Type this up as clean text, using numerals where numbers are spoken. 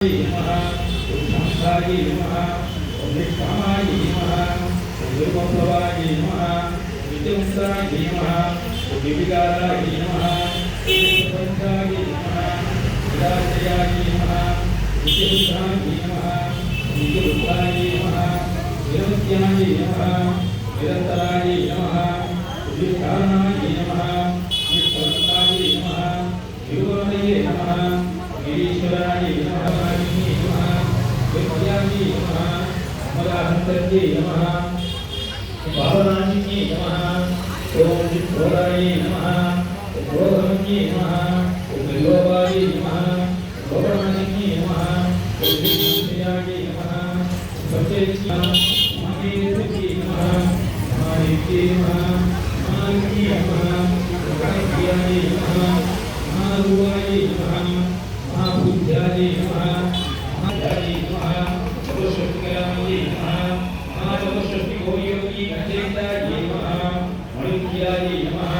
शांताय नमः विष्णाय नमः दुर्गंधवाय नमः विद्युंसाय नमः विविकाराय नमः पंचाय नमः विराजयाय नमः विद्युंसाय नमः विद्युताय नमः विरत्याय नमः विरतराय नमः विकारणाय नमः विस्पन्दाय नमः विवरणये नमः गिरीश्वराय नमः विद्याय नमः अमराहंतये नमः भावनाय नमः ओम विष्णुराय नमः क्रोधमये नमः विलोभाय नमः भवनाय नमः विष्णुयाय नमः सत्यज्ञ महेश्वरी नमः मानिके नमः मानिके नमः काय्याय नमः महारुवाय नमः महाबुद्ध्याय नमः महायाय नमः सर्वशक्तिकराय नमः महासर्वशक्ति गौरी अद्वैताय नमः मणिज्ञाय नमः